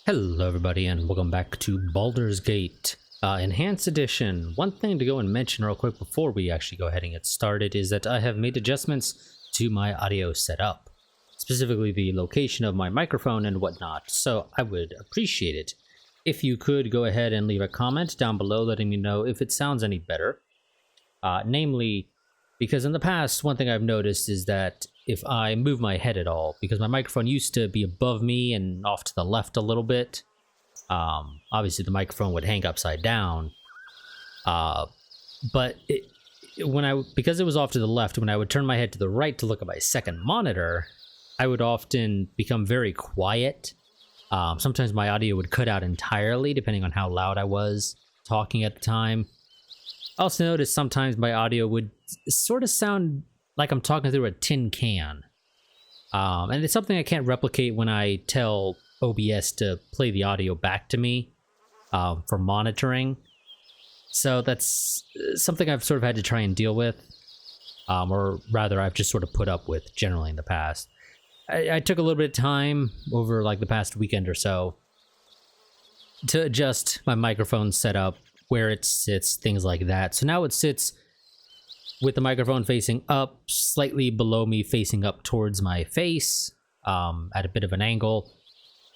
Hello everybody and welcome back to Baldur's Gate Enhanced Edition. One thing to go and mention real quick before we actually go ahead and get started is that I have made adjustments to my audio setup, specifically the location of my microphone and whatnot, so I would appreciate it if you could go ahead and leave a comment down below letting me know if it sounds any better. Namely, because in the past, one thing I've noticed is that if I move my head at all, because my microphone used to be above me and off to the left a little bit, obviously the microphone would hang upside down, but because it was off to the left, when I would turn my head to the right to look at my second monitor, I would often become very quiet. Sometimes my audio would cut out entirely depending on how loud I was talking at the time. I also noticed sometimes my audio would sort of sound like I'm talking through a tin can. And it's something I can't replicate when I tell OBS to play the audio back to me for monitoring. So that's something I've sort of had to try and deal with. Or rather, I've just sort of put up with generally in the past. I took a little bit of time over like the past weekend or so to adjust my microphone setup, where it sits, things like that. So now it sits with the microphone facing up, slightly below me, facing up towards my face, at a bit of an angle.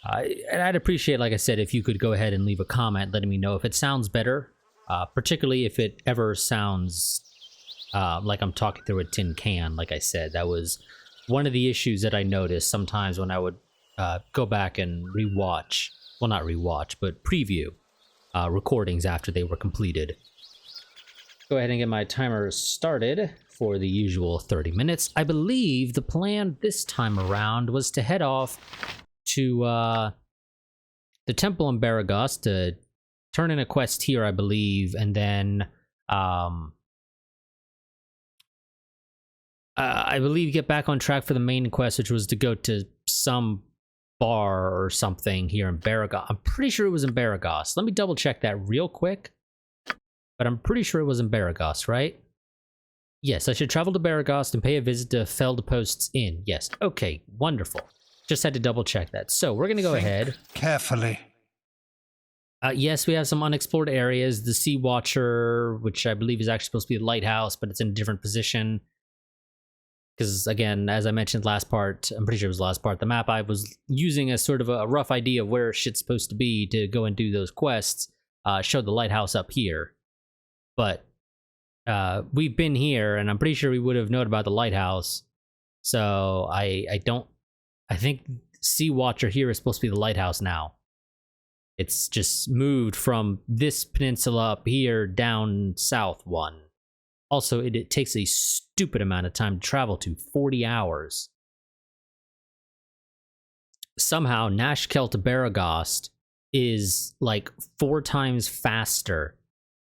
And I'd appreciate, like I said, if you could go ahead and leave a comment letting me know if it sounds better, particularly if it ever sounds like I'm talking through a tin can. Like I said, that was one of the issues that I noticed sometimes when I would go back and rewatch, well, not rewatch, but preview recordings after they were completed. Go ahead and get my timer started for the usual 30 minutes. I believe the plan this time around was to head off to the temple in Baragos to turn in a quest here, I believe, and then I believe get back on track for the main quest, which was to go to some bar or something here in Baragos. I'm pretty sure it was in Baragos. Let me double check that real quick. But I'm pretty sure it was in Baragos, right? Yes, I should travel to Baragos and pay a visit to Feld Post's Inn. Yes, okay, wonderful. Just had to double check that. So we're gonna go ahead. Carefully. Yes, we have some unexplored areas. The Sea Watcher, which I believe is actually supposed to be a lighthouse, but it's in a different position. Because again, as I mentioned last part, I'm pretty sure it was the last part, the map I was using as sort of a rough idea of where shit's supposed to be to go and do those quests, showed the lighthouse up here. But we've been here, and I'm pretty sure we would have known about the lighthouse. So I think Sea Watcher here is supposed to be the lighthouse now. It's just moved from this peninsula up here down south one. Also, it takes a stupid amount of time to travel to, 40 hours. Somehow, Nashkel to Baragos is like 4 times faster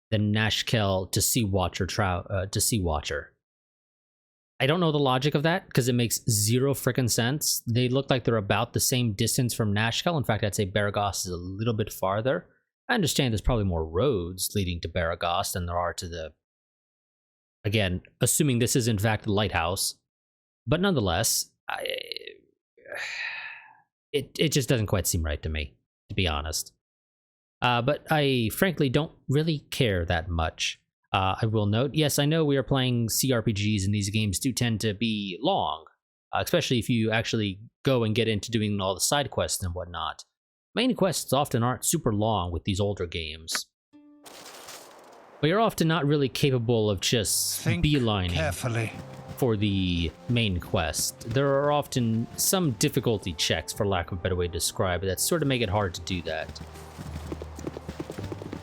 than Nashkel to Sea Watcher to Sea Watcher. I don't know the logic of that because it makes zero frickin' sense. They look like they're about the same distance from Nashkel. In fact, I'd say Baragos is a little bit farther. I understand there's probably more roads leading to Baragos than there are to the... Again, assuming this is in fact the lighthouse. But nonetheless, it just doesn't quite seem right to me, to be honest. But I frankly don't really care that much. I will note, yes, I know we are playing CRPGs and these games do tend to be long, especially if you actually go and get into doing all the side quests and whatnot. Main quests often aren't super long with these older games. But you're often not really capable of just beelining carefully for the main quest. There are often some difficulty checks, for lack of a better way to describe it, that sort of make it hard to do that.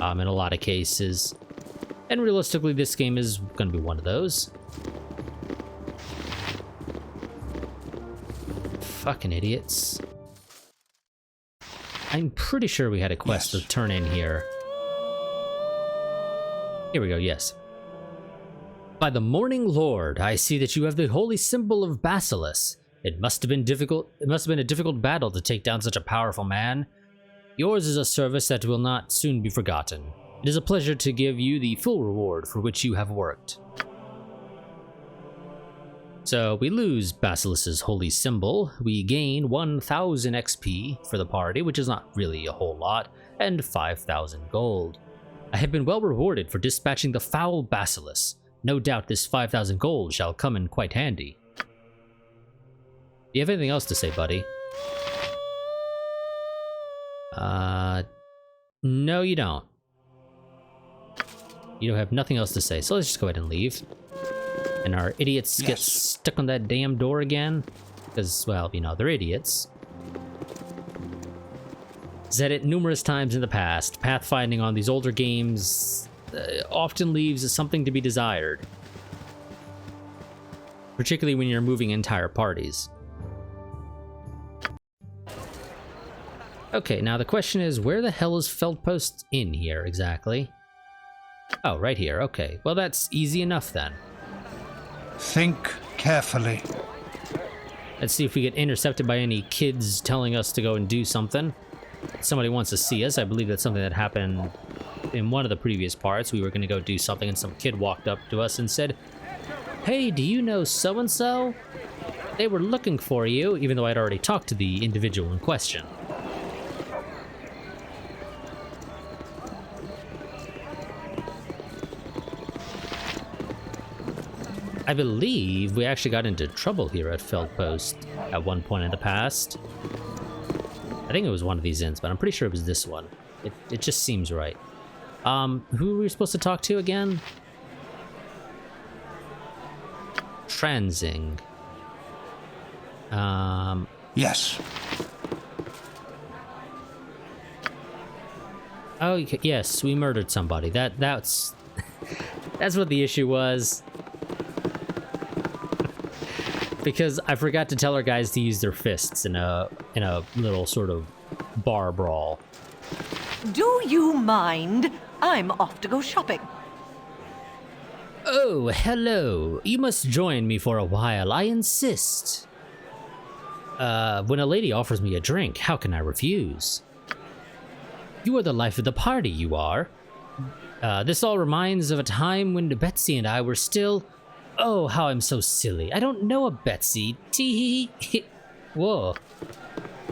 In a lot of cases. And realistically, this game is going to be one of those. Fucking idiots. I'm pretty sure we had a quest to turn in here. Here we go, yes. By the Morning Lord, I see that you have the holy symbol of Basilis. It must have been difficult. It must have been a difficult battle to take down such a powerful man. Yours is a service that will not soon be forgotten. It is a pleasure to give you the full reward for which you have worked. So we lose Basilis's holy symbol, we gain 1000 XP for the party, which is not really a whole lot, and 5000 gold. I have been well rewarded for dispatching the foul Basilis. No doubt this 5000 gold shall come in quite handy. Do you have anything else to say, buddy? No you don't. You don't have nothing else to say, so let's just go ahead and leave. And our idiots get stuck on that damn door again. Because, well, you know, they're idiots. Said it numerous times in the past. Pathfinding on these older games often leaves something to be desired. Particularly when you're moving entire parties. Okay, now the question is, where the hell is Feldpost in here exactly? Oh, right here, okay. Well, that's easy enough then. Think carefully. Let's see if we get intercepted by any kids telling us to go and do something. Somebody wants to see us. I believe that's something that happened in one of the previous parts. We were going to go do something and some kid walked up to us and said, "Hey, do you know so-and-so? They were looking for you," even though I'd already talked to the individual in question. I believe we actually got into trouble here at Feldpost at one point in the past. I think it was one of these inns, but I'm pretty sure it was this one. It just seems right. Who were we supposed to talk to again? Transing. Yes. Oh, yes, we murdered somebody. That's that's what the issue was. Because I forgot to tell our guys to use their fists in a little sort of bar brawl. Do you mind? I'm off to go shopping. Oh, hello. You must join me for a while. I insist. When a lady offers me a drink, how can I refuse? You are the life of the party, you are. This all reminds of a time when Betsy and I were still... Oh, how I'm so silly. I don't know a Betsy. Tee hee. Whoa.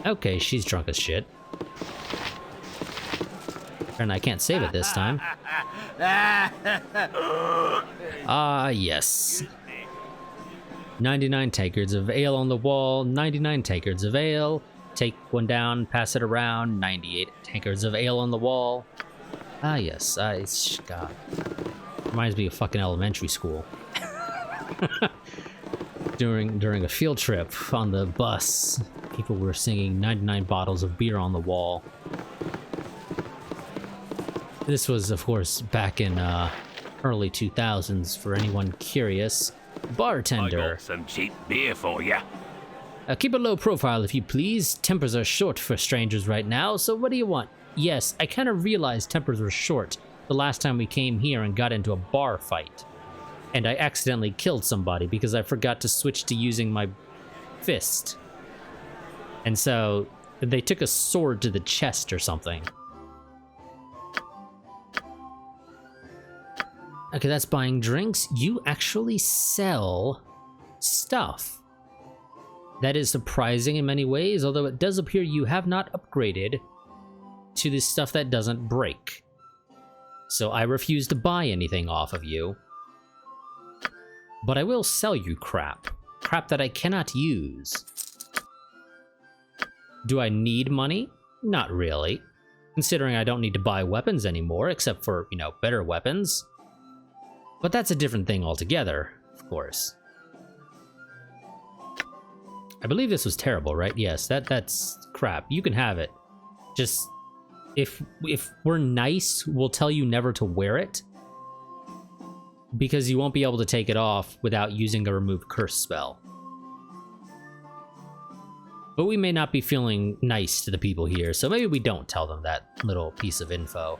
Okay, she's drunk as shit. And I can't save it this time. Yes. 99 tankards of ale on the wall. 99 tankards of ale. Take one down, pass it around. 98 tankards of ale on the wall. Yes. God. Reminds me of fucking elementary school. During a field trip on the bus, people were singing 99 bottles of beer on the wall. This was, of course, back in early 2000s, for anyone curious. Bartender. I got some cheap beer for you. Keep a low profile, if you please. Tempers are short for strangers right now, so what do you want? Yes, I kind of realized tempers were short the last time we came here and got into a bar fight. And I accidentally killed somebody because I forgot to switch to using my fist. And so they took a sword to the chest or something. Okay, that's buying drinks. You actually sell stuff. That is surprising in many ways, although it does appear you have not upgraded to the stuff that doesn't break. So I refuse to buy anything off of you. But I will sell you crap. Crap that I cannot use. Do I need money? Not really. Considering I don't need to buy weapons anymore, except for, you know, better weapons. But that's a different thing altogether, of course. I believe this was terrible, right? Yes, that's crap. You can have it. Just, if we're nice, we'll tell you never to wear it. Because you won't be able to take it off without using a remove curse spell. But we may not be feeling nice to the people here, so maybe we don't tell them that little piece of info.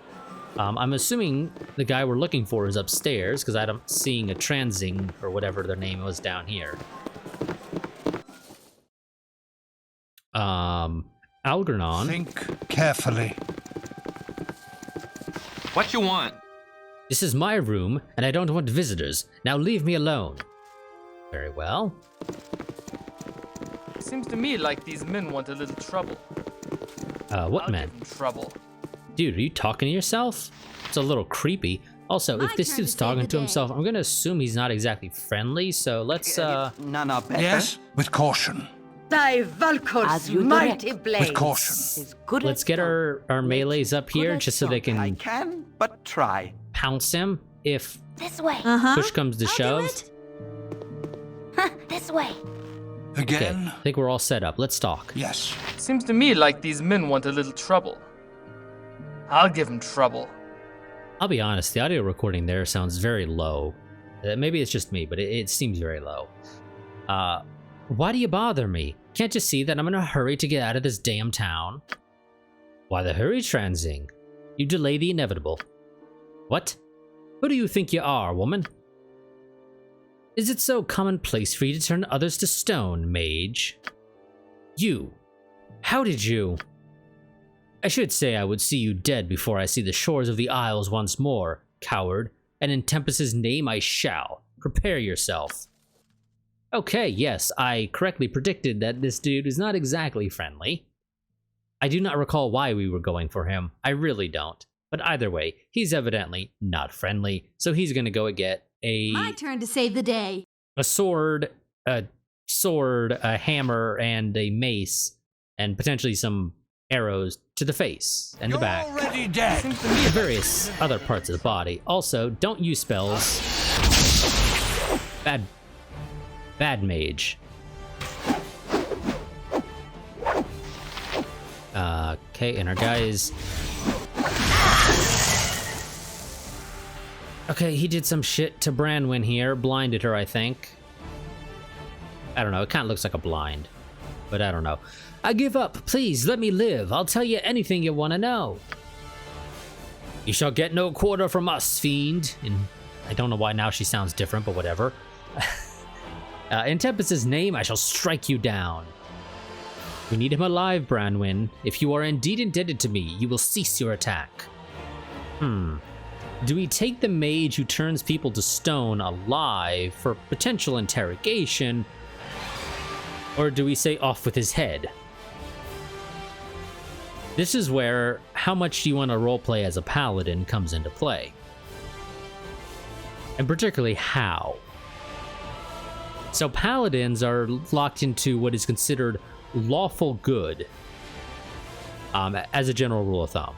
I'm assuming the guy we're looking for is upstairs, because I'm seeing a transing, or whatever their name was, down here. Algernon. Think carefully. What you want? This is my room, and I don't want visitors. Now leave me alone. Very well. Seems to me like these men want a little trouble. What I'll men? give 'em trouble. Dude, are you talking to yourself? It's a little creepy. Also, if this dude's talking to himself, I'm gonna assume he's not exactly friendly, so let's, None are better. Yes, with caution. Thy Valkor's you mighty direct. blade With caution. is good let's as get gold. our melees up here just so they I can can, but try. pounce him if This way. push comes to shove. This way. Okay, Again? I think we're all set up. Let's talk. Yes. Seems to me like these men want a little trouble. I'll give 'em trouble. I'll be honest, the audio recording there sounds very low. Maybe it's just me, but it seems very low. Why do you bother me? Can't you see that I'm in a hurry to get out of this damn town? Why the hurry, Transing? You delay the inevitable. What? Who do you think you are, woman? Is it so commonplace for you to turn others to stone, mage? You. How did you? I should say I would see you dead before I see the shores of the Isles once more, coward, and in Tempest's name I shall. Prepare yourself. Okay, yes, I correctly predicted that this dude is not exactly friendly. I do not recall why we were going for him, I really don't. But either way, he's evidently not friendly, so he's gonna go and get My turn to save the day. a sword, a hammer, and a mace, and potentially some arrows to the face and the back, Already dead. Seems to me and various other parts of the body. Also, don't use spells. Bad mage. Okay, and our guy is... Okay, he did some shit to Branwyn here, blinded her, I think. I don't know, it kind of looks like a blind, but I don't know. I give up, please, let me live. I'll tell you anything you want to know. You shall get no quarter from us, fiend. And I don't know why now she sounds different, but whatever. In Tempest's name, I shall strike you down. We need him alive, Branwyn. If you are indeed indebted to me, you will cease your attack. Do we take the mage who turns people to stone alive for potential interrogation, or do we say off with his head? This is where how much do you want to roleplay as a paladin comes into play. And particularly how. So paladins are locked into what is considered lawful good, as a general rule of thumb.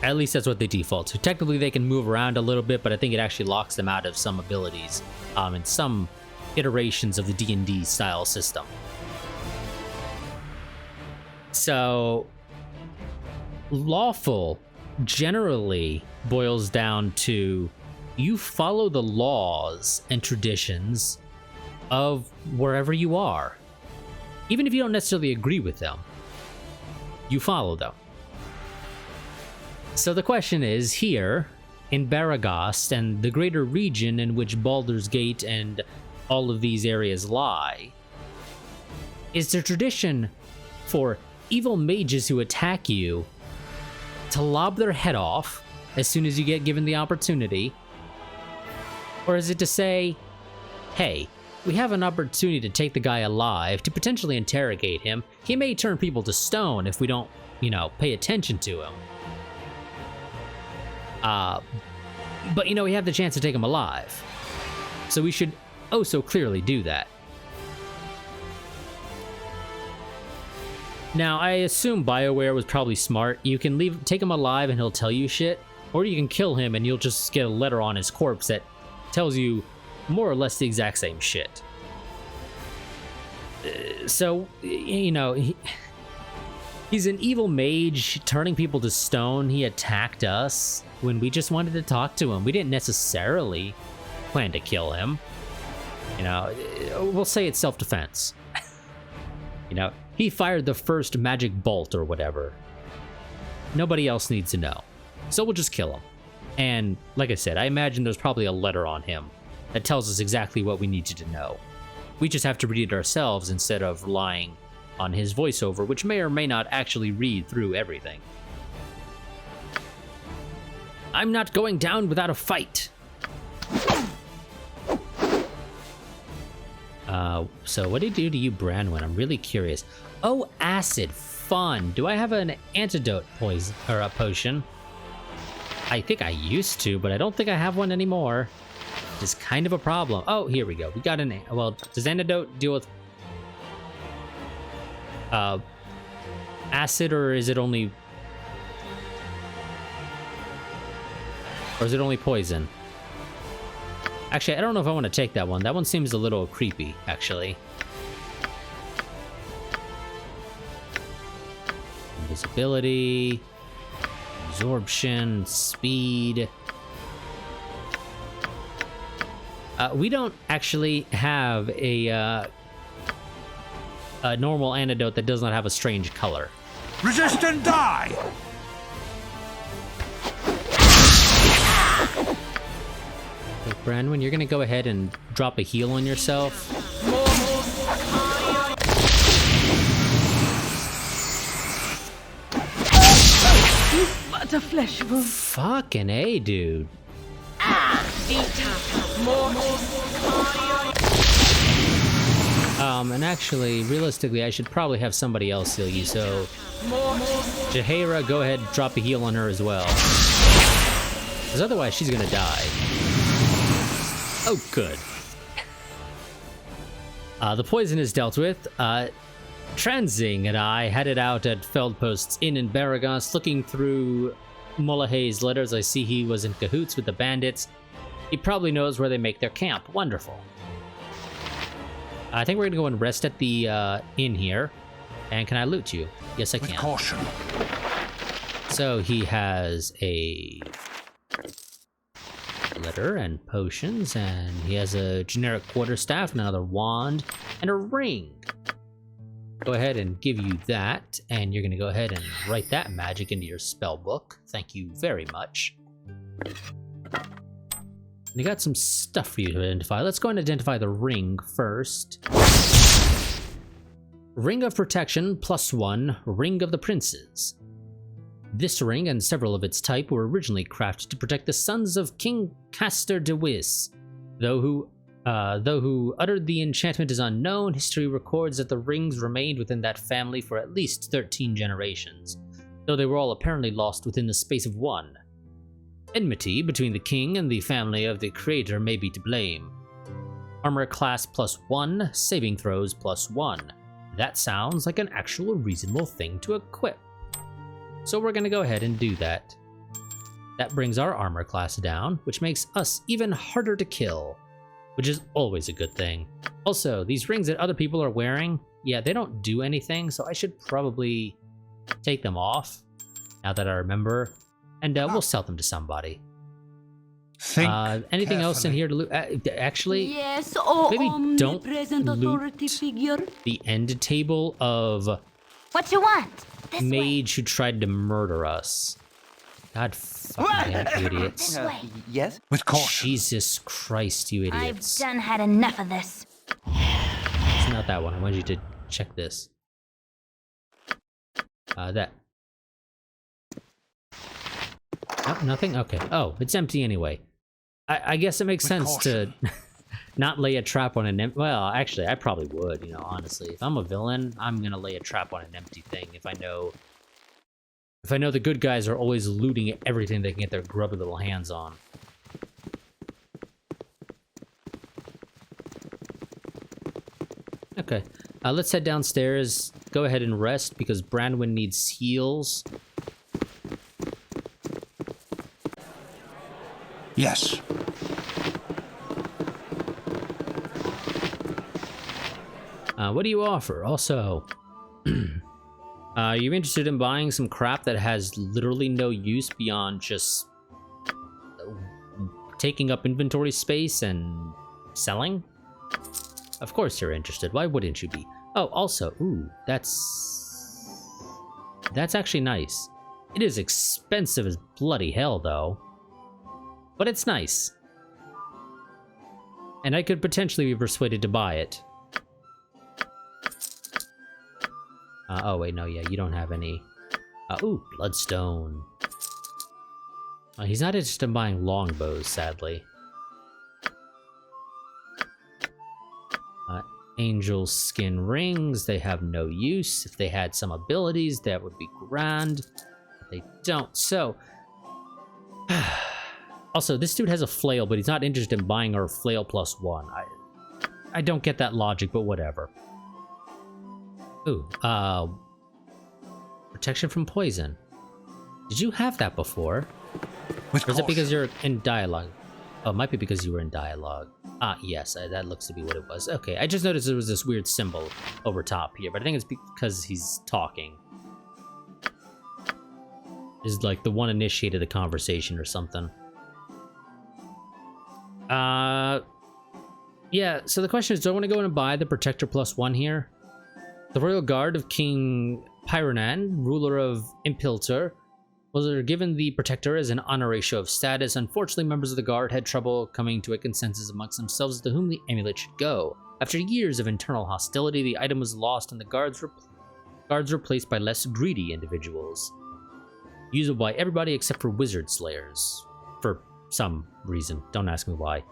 At least that's what they default to. Technically they can move around a little bit, but I think it actually locks them out of some abilities in some iterations of the D&D style system. So lawful generally boils down to you follow the laws and traditions of wherever you are. Even if you don't necessarily agree with them, you follow them. So the question is, here in Baragast and the greater region in which Baldur's Gate and all of these areas lie, is there tradition for evil mages who attack you to lob their head off as soon as you get given the opportunity? Or is it to say, hey, we have an opportunity to take the guy alive, to potentially interrogate him. He may turn people to stone if we don't, pay attention to him. But we have the chance to take him alive. So we should oh so clearly do that. Now, I assume BioWare was probably smart. You can take him alive and he'll tell you shit, or you can kill him and you'll just get a letter on his corpse that tells you more or less the exact same shit. So, he's an evil mage turning people to stone. He attacked us when we just wanted to talk to him. We didn't necessarily plan to kill him. We'll say it's self-defense. He fired the first magic bolt or whatever. Nobody else needs to know. So we'll just kill him. And like I said, I imagine there's probably a letter on him that tells us exactly what we needed to know. We just have to read it ourselves instead of relying on his voiceover, which may or may not actually read through everything. I'm not going down without a fight. So what did he do to you, Branwen? I'm really curious. Oh, acid. Fun. Do I have an antidote poison or a potion? I think I used to, but I don't think I have one anymore. It's kind of a problem. Oh, here we go. We got an... Well, does antidote deal with... acid, or is it only... Or is it only poison? Actually, I don't know if I want to take that one. That one seems a little creepy, actually. Invisibility, absorption, speed. We don't actually have a normal antidote that does not have a strange color. Resist and die! So, Branwen, you're gonna go ahead and drop a heal on yourself. But a flesh wound. Fucking A, dude. And actually, realistically, I should probably have somebody else heal you, so... Jaheira, go ahead, drop a heal on her as well. Because otherwise, she's gonna die. Oh, good. The poison is dealt with. Transing and I headed out at Feldpost's Inn in Baragos, looking through Mullahay's letters. I see he was in cahoots with the bandits. He probably knows where they make their camp. Wonderful. I think we're gonna go and rest at the inn here. And can I loot you? Yes, I can. With caution. So he has a letter and potions, and he has a generic quarterstaff, and another wand, and a ring. Go ahead and give you that, and you're gonna go ahead and write that magic into your spell book. Thank you very much. We got some stuff for you to identify. Let's go and identify the ring first. Ring of Protection +1, Ring of the Princes. This ring and several of its type were originally crafted to protect the sons of King Castor de Wis. Though who uttered the enchantment is unknown, history records that the rings remained within that family for at least 13 generations, though they were all apparently lost within the space of one. Enmity between the king and the family of the creator may be to blame. Armor class +1, saving throws +1. That sounds like an actual reasonable thing to equip. So we're gonna go ahead and do that. That brings our armor class down, which makes us even harder to kill, which is always a good thing. Also, these rings that other people are wearing, yeah, they don't do anything, so I should probably take them off, now that I remember, and we'll sell them to somebody. Think Anything else in carefully. here to loot? Actually, Yes, oh maybe don't omnipresent authority loot figure. the end table of What you want? This way. mage who tried to murder us. God fucking damn it, idiots. Yes? With caution. Jesus Christ, you I've idiots. done had enough of this. It's not that one. I wanted you to check this. That. Oh, nothing? Okay. Oh, it's empty anyway. I guess it makes With sense caution. to not lay a trap on an empty... Well, actually, I probably would, you know, honestly. If I'm a villain, I'm gonna lay a trap on an empty thing if I know... If I know the good guys are always looting everything they can get their grubby little hands on. Okay, let's head downstairs. Go ahead and rest, because Branwen needs heals. Yes. What do you offer? Also, are you interested in buying some crap that has literally no use beyond just taking up inventory space and selling? Of course you're interested. Why wouldn't you be? Oh, also, ooh, that's actually nice. It is expensive as bloody hell, though. But it's nice. And I could potentially be persuaded to buy it. Oh, wait, no, yeah, you don't have any. Ooh, Bloodstone. He's not interested in buying longbows, sadly. Angel skin rings, they have no use. If they had some abilities, that would be grand. But they don't. So, also, this dude has a flail, but he's not interested in buying our flail +1. I don't get that logic, but whatever. Ooh, protection from poison. Did you have that before? With Or is it because caution. you're in dialogue? Oh, it might be because you were in dialogue. Ah, yes, that looks to be what it was. Okay, I just noticed there was this weird symbol over top here, but I think it's because he's talking. Is like the one initiated the conversation or something. Yeah, so the question is, do I want to go in and buy the Protector +1 here? The Royal Guard of King Pyronan, ruler of Impilter, was given the Protector as an honorary show of status. Unfortunately, members of the Guard had trouble coming to a consensus amongst themselves as to whom the amulet should go. After years of internal hostility, the item was lost and the guards replaced by less greedy individuals. Usable by everybody except for wizard slayers. For some reason. Don't ask me why.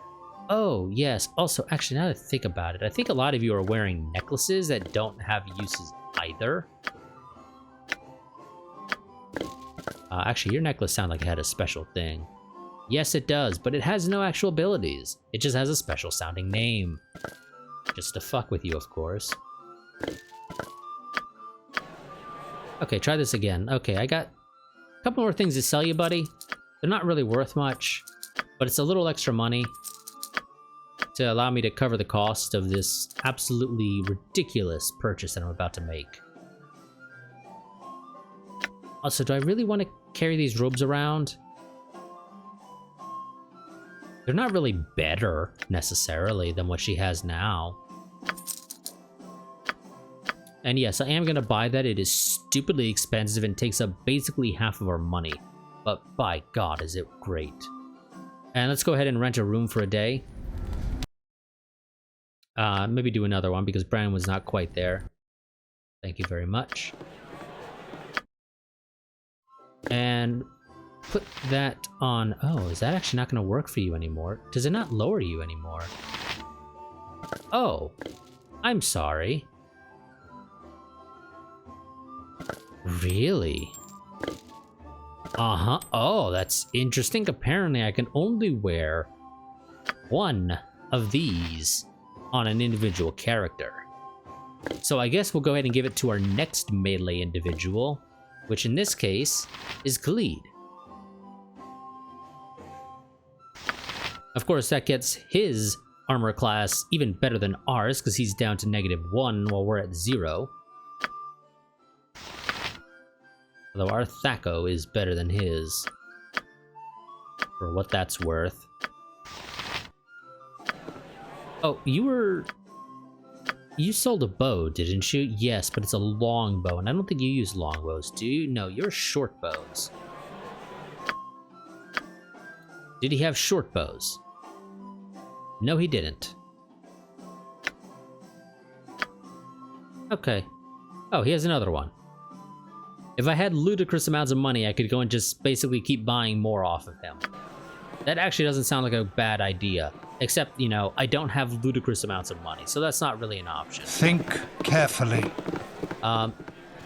Oh, yes. Also, actually, now that I think about it, I think a lot of you are wearing necklaces that don't have uses either. Actually, your necklace sounded like it had a special thing. Yes, it does, but it has no actual abilities. It just has a special sounding name. Just to fuck with you, of course. Okay, try this again. Okay, I got a couple more things to sell you, buddy. They're not really worth much, but it's a little extra money to allow me to cover the cost of this absolutely ridiculous purchase that I'm about to make. Also, do I really want to carry these robes around? They're not really better, necessarily, than what she has now. And yes, I am going to buy that. It is stupidly expensive and takes up basically half of our money. But by God, is it great. And let's go ahead and rent a room for a day. Maybe do another one because Brian was not quite there. Thank you very much. And put that on. Oh, is that actually not going to work for you anymore? Does it not lower you anymore? Oh, I'm sorry. Really? Uh-huh. Oh, that's interesting. Apparently, I can only wear one of these on an individual character. So I guess we'll go ahead and give it to our next melee individual, which in this case is Khalid. Of course, that gets his armor class even better than ours because he's down to -1 while we're at 0. Although our Thaco is better than his, for what that's worth. Oh, you sold a bow, didn't you? Yes, but it's a long bow, and I don't think you use long bows, do you? No, you're short bows. Did he have short bows? No, he didn't. Okay. Oh, he has another one. If I had ludicrous amounts of money, I could go and just basically keep buying more off of him. That actually doesn't sound like a bad idea. Except, you know, I don't have ludicrous amounts of money, so that's not really an option. Think carefully.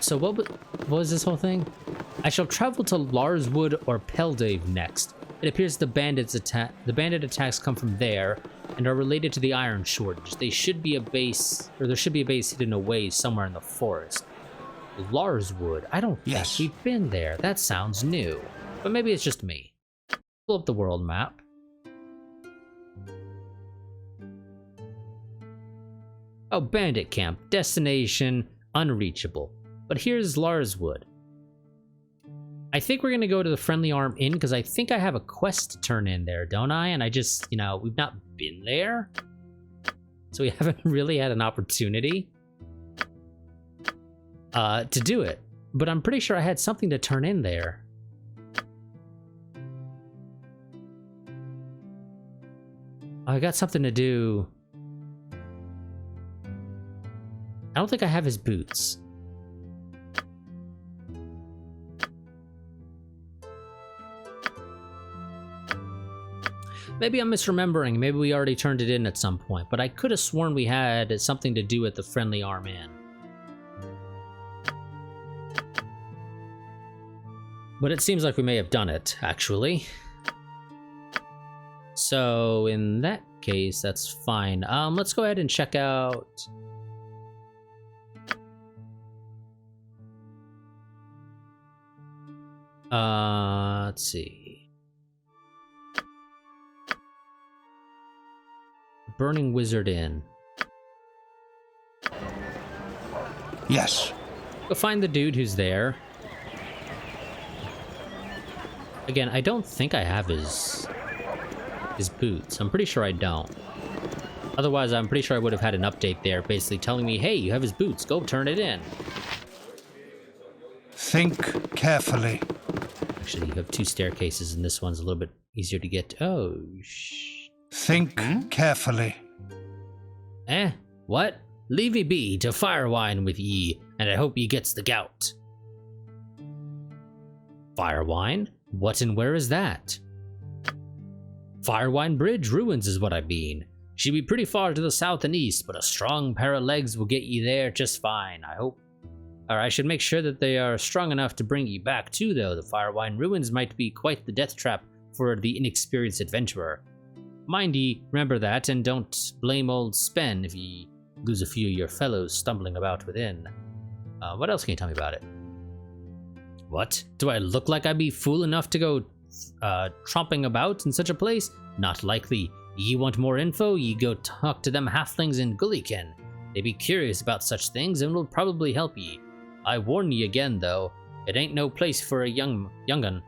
So what was this whole thing? I shall travel to Larswood or Peldave next. It appears the bandit attacks come from there and are related to the iron shortage. There should be a base hidden away somewhere in the forest. Larswood? I don't think Yes. we've been there. That sounds new. But maybe it's just me. Pull up the world map. Oh, bandit camp. Destination unreachable. But here's Larswood. I think we're going to go to the Friendly Arm Inn because I think I have a quest to turn in there, don't I? And I just, you know, we've not been there. So we haven't really had an opportunity to do it. But I'm pretty sure I had something to turn in there. I got something to do. I don't think I have his boots. Maybe I'm misremembering. Maybe we already turned it in at some point, but I could have sworn we had something to do with the friendly arm in. But it seems like we may have done it, actually. So in that case, that's fine. Let's go ahead and check out... let's see. Burning Wizard Inn. Yes. Go find the dude who's there. Again, I don't think I have his boots. I'm pretty sure I don't. Otherwise, I'm pretty sure I would have had an update there basically telling me, hey, you have his boots, go turn it in. Think carefully. Actually, you have two staircases and this one's a little bit easier to get to. Oh, Think carefully. What? Leave me be to firewine with ye, and I hope ye gets the gout. Firewine? What and where is that? Firewine Bridge ruins is what I mean. She be pretty far to the south and east, but a strong pair of legs will get ye there just fine, I hope. Or I should make sure that they are strong enough to bring ye back too, though. The Firewine ruins might be quite the death trap for the inexperienced adventurer. Mind ye, remember that, and don't blame old Spen if ye lose a few of your fellows stumbling about within. What else can you tell me about it? What? Do I look like I'd be fool enough to go tromping about in such a place? Not likely. Ye want more info? Ye go talk to them halflings in Gulliken. They be curious about such things and will probably help ye. I warn ye again, though, it ain't no place for a young'un.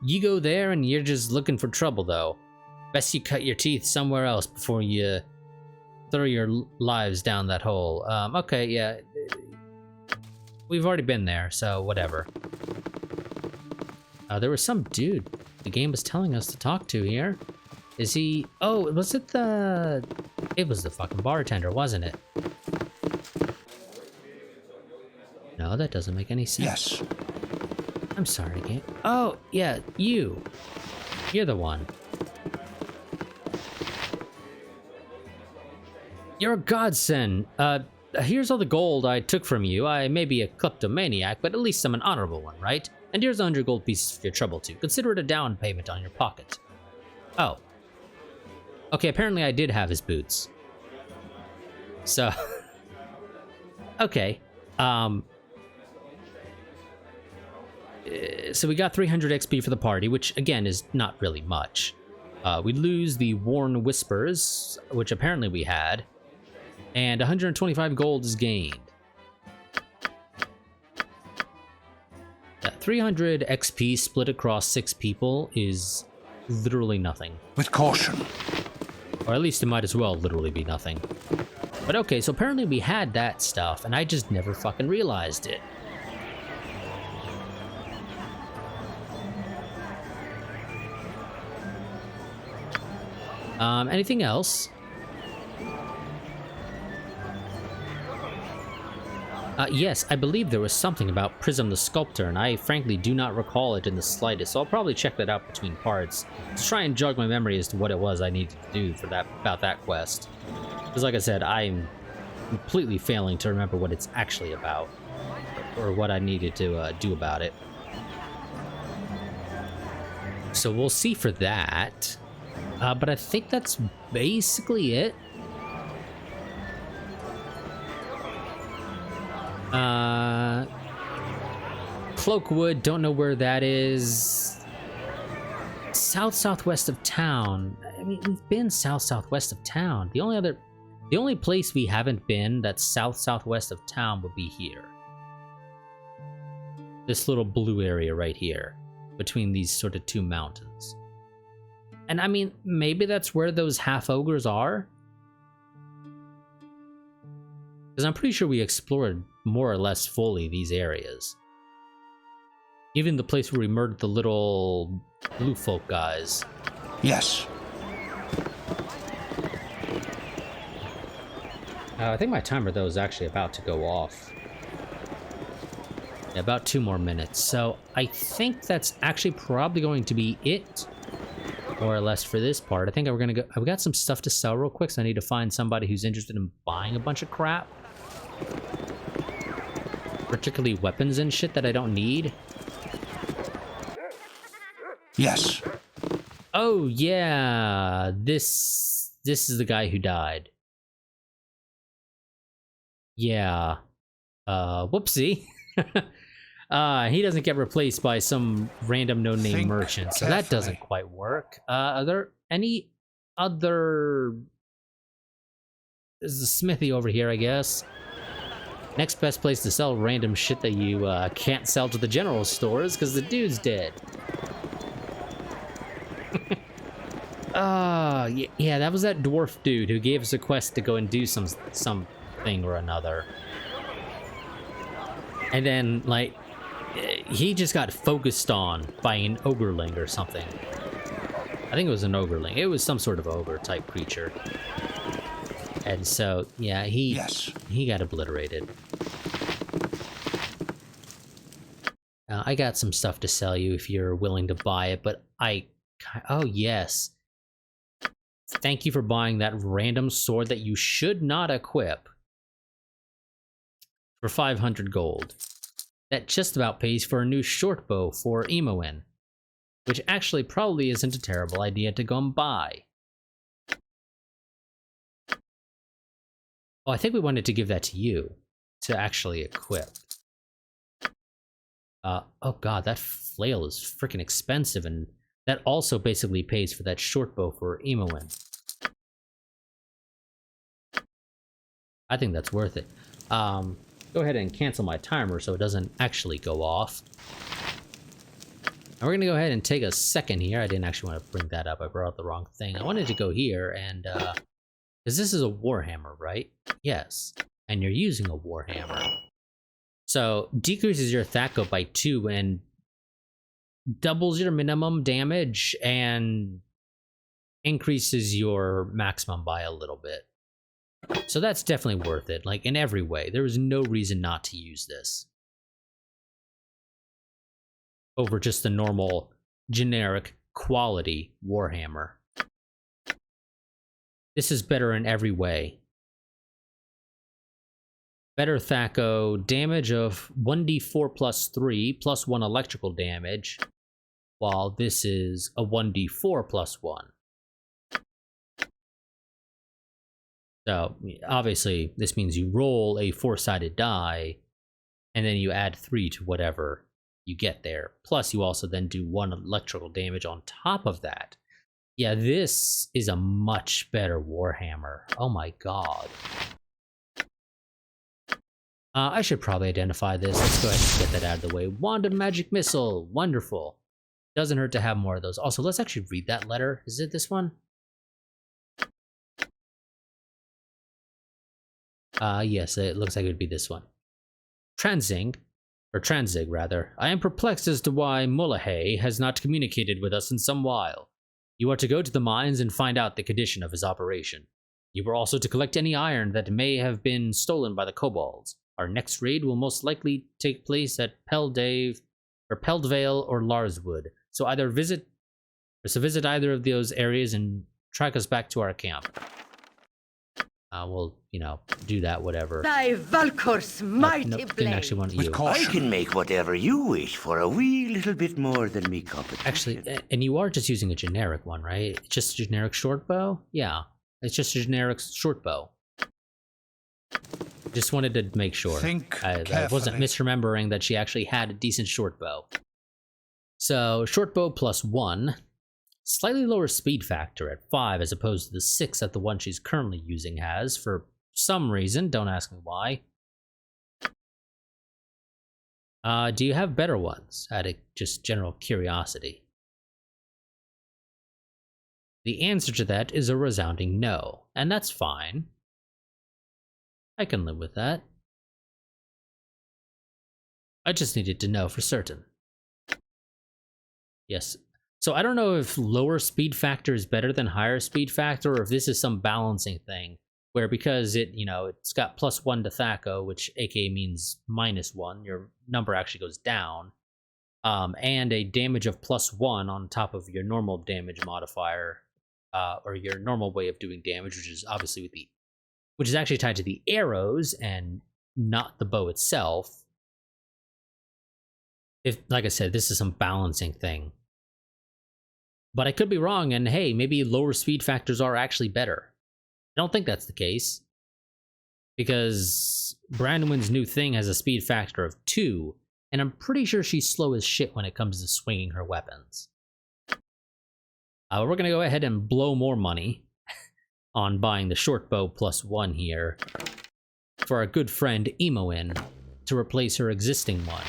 You go there and you're just looking for trouble, though. Best you cut your teeth somewhere else before you throw your lives down that hole. Okay, yeah. We've already been there, so whatever. There was some dude the game was telling us to talk to here. Is he... Oh, was it the... It was the fucking bartender, wasn't it? No, that doesn't make any sense. Yes. I'm sorry, game. Oh, yeah, you. You're the one. You're a godsend. Here's all the gold I took from you. I may be a kleptomaniac, but at least I'm an honorable one, right? And here's 100 gold pieces for your trouble, too. Consider it a down payment on your pocket. Oh. Okay, apparently I did have his boots. So... okay. So we got 300 XP for the party, which, again, is not really much. We lose the Worn Whispers, which apparently we had. And 125 gold is gained. 300 XP split across 6 people is literally nothing. With caution. Or at least it might as well literally be nothing. But okay, so apparently we had that stuff, and I just never fucking realized it. Anything else? Yes, I believe there was something about Prism the Sculptor, and I frankly do not recall it in the slightest, so I'll probably check that out between parts to try and jog my memory as to what it was I needed to do for that about that quest. Because like I said, I'm completely failing to remember what it's actually about, or what I needed to do about it. So we'll see for that, but I think that's basically it. Cloakwood, don't know where that is. Southwest of town. I mean, we've been southwest of town. The only place we haven't been that's southwest of town would be here. This little blue area right here, between these sort of two mountains. And I mean, maybe that's where those half ogres are? Because I'm pretty sure we explored more or less fully these areas. Even the place where we murdered the little blue folk guys. Yes. I think my timer, though, is actually about to go off. Yeah, about 2 more minutes. So I think that's actually probably going to be it more or less for this part. I think we're gonna go. I've got some stuff to sell real quick, so I need to find somebody who's interested in buying a bunch of crap. Particularly weapons and shit that I don't need. Yes. Oh yeah, this is the guy who died. Yeah. Whoopsie. He doesn't get replaced by some random no-name Think merchant, so that carefully. doesn't quite work. Are there any other... There's a smithy over here, I guess. Next best place to sell random shit that you can't sell to the general stores because the dude's dead. Yeah, that was that dwarf dude who gave us a quest to go and do something or another. And then, like, he just got focused on by an ogreling or something. I think it was an ogreling. It was some sort of ogre type creature. And so, yeah, he got obliterated. I got some stuff to sell you if you're willing to buy it, but oh yes. Thank you for buying that random sword that you should not equip for 500 gold. That just about pays for a new short bow for Emoin, which actually probably isn't a terrible idea to go and buy. Oh, I think we wanted to give that to you to actually equip. Oh god, that flail is freaking expensive, and that also basically pays for that short bow for Emoin. I think that's worth it. Go ahead and cancel my timer so it doesn't actually go off. And we're gonna go ahead and take a second here. I didn't actually want to bring that up. I brought up the wrong thing. I wanted to go here and, because this is a Warhammer, right? Yes. And you're using a Warhammer. So, decreases your THAC0 by 2 and doubles your minimum damage and increases your maximum by a little bit. So that's definitely worth it, like in every way. There is no reason not to use this over just the normal, generic, quality Warhammer. This is better in every way. Better THAC0, damage of 1d4 plus 3, plus 1 electrical damage, while this is a 1d4 plus 1. So, obviously, this means you roll a 4-sided die, and then you add 3 to whatever you get there. Plus, you also then do 1 electrical damage on top of that. Yeah, this is a much better Warhammer. Oh my god. I should probably identify this. Let's go ahead and get that out of the way. Wand of Magic Missile. Wonderful. Doesn't hurt to have more of those. Also, let's actually read that letter. Is it this one? Yes, it looks like it would be this one. Tranzig, rather. I am perplexed as to why Mullahay has not communicated with us in some while. You are to go to the mines and find out the condition of his operation. You are also to collect any iron that may have been stolen by the kobolds. Our next raid will most likely take place at Peldvale or Larswood. So visit either of those areas and track us back to our camp. We'll, do that, whatever. Thy Valkor's mighty Didn't blade. actually want With you. I caution. can make whatever you wish for a wee little bit more than me competition. Actually, and you are just using a generic one, right? Just a generic short bow? Yeah, it's just a generic short bow. Just wanted to make sure. Think I wasn't carefully. misremembering that she actually had a decent short bow. So, short bow plus 1. Slightly lower speed factor at 5 as opposed to the 6 that the one she's currently using has, for some reason. Don't ask me why. Do you have better ones? Out of just general curiosity. The answer to that is a resounding no, and that's fine. I can live with that. I just needed to know for certain. Yes. So I don't know if lower speed factor is better than higher speed factor, or if this is some balancing thing where because it's got +1 to THAC0, which aka means -1, your number actually goes down. and a damage of +1 on top of your normal damage modifier, or your normal way of doing damage, which is obviously which is actually tied to the arrows and not the bow itself. If, like I said, this is some balancing thing. But I could be wrong, and hey, maybe lower speed factors are actually better. I don't think that's the case, because Brandwyn's new thing has a speed factor of 2, and I'm pretty sure she's slow as shit when it comes to swinging her weapons. We're gonna go ahead and blow more money on buying the short bow +1 here for our good friend Emoin to replace her existing one.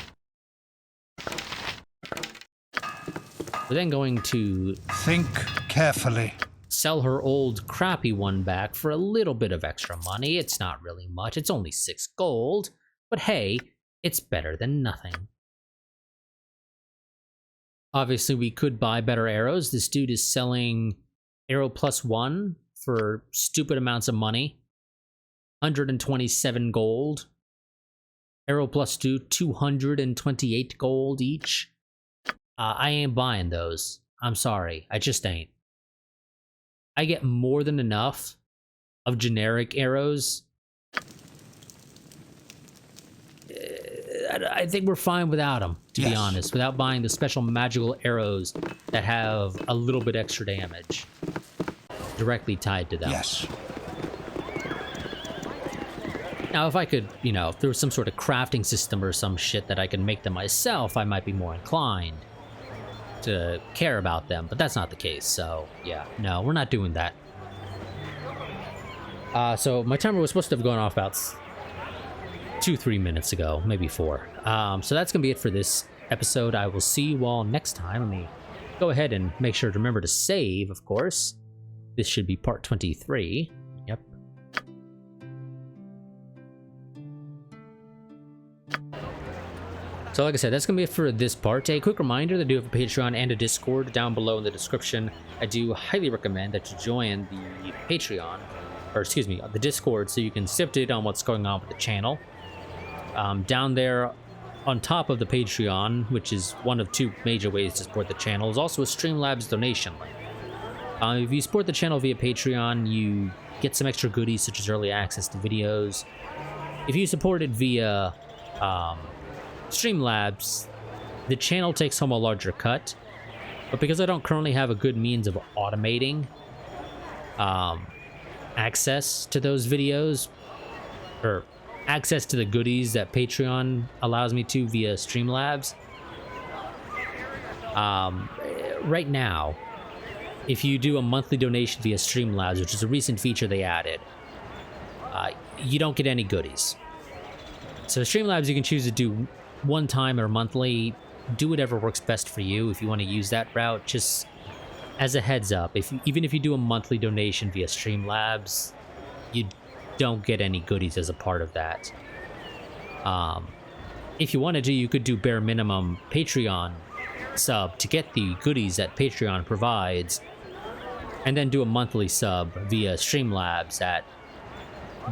We're then going to Think carefully. sell her old crappy one back for a little bit of extra money. It's not really much, it's only 6 gold, but hey, it's better than nothing. Obviously, we could buy better arrows. This dude is selling arrow +1 for stupid amounts of money. 127 gold. Arrow +2, 228 gold each. I ain't buying those. I'm sorry, I just ain't. I get more than enough of generic arrows. I think we're fine without them, to be honest, without buying the special magical arrows that have a little bit extra damage directly tied to them. Yes. Now, if I could, if there was some sort of crafting system or some shit that I could make them myself, I might be more inclined to care about them, but that's not the case, so yeah, no, we're not doing that. So my timer was supposed to have gone off about 2-3 minutes ago, maybe 4. So that's gonna be it for this episode. I will see you all next time. Let me go ahead and make sure to remember to save, of course. This should be part 23. Yep. So like I said, that's going to be it for this part. A quick reminder that I do have a Patreon and a Discord down below in the description. I do highly recommend that you join the Patreon, or excuse me, the Discord, so you can stay updated on what's going on with the channel. Down there on top of the Patreon, which is one of 2 major ways to support the channel, is also a Streamlabs donation link. If you support the channel via Patreon, you get some extra goodies such as early access to videos. If you support it via Streamlabs, the channel takes home a larger cut, but because I don't currently have a good means of automating access to those videos, or access to the goodies that Patreon allows me to via Streamlabs, right now, if you do a monthly donation via Streamlabs, which is a recent feature they added, you don't get any goodies. So Streamlabs, you can choose to do one time or monthly. Do whatever works best for you. If you want to use that route, just as a heads up, even if you do a monthly donation via Streamlabs, you don't get any goodies as a part of that. If you wanted to, you could do bare minimum Patreon sub to get the goodies that Patreon provides, and then do a monthly sub via Streamlabs at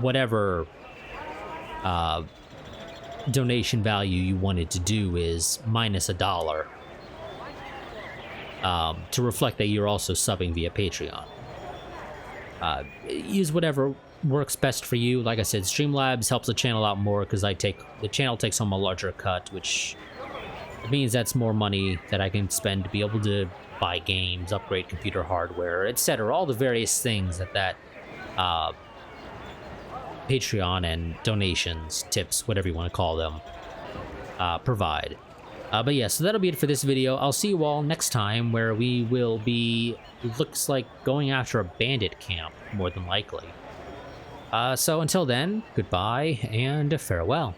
whatever donation value you wanted to do is minus $1, to reflect that you're also subbing via Patreon. Use whatever works best for you. Like I said, Streamlabs helps the channel out more because the channel takes home a larger cut, which means that's more money that I can spend to be able to buy games, upgrade computer hardware, etc. All the various things that Patreon and donations, tips, whatever you want to call them, provide. But yeah, so that'll be it for this video. I'll see you all next time, where we will be, looks like, going after a bandit camp, more than likely. So until then, goodbye and farewell.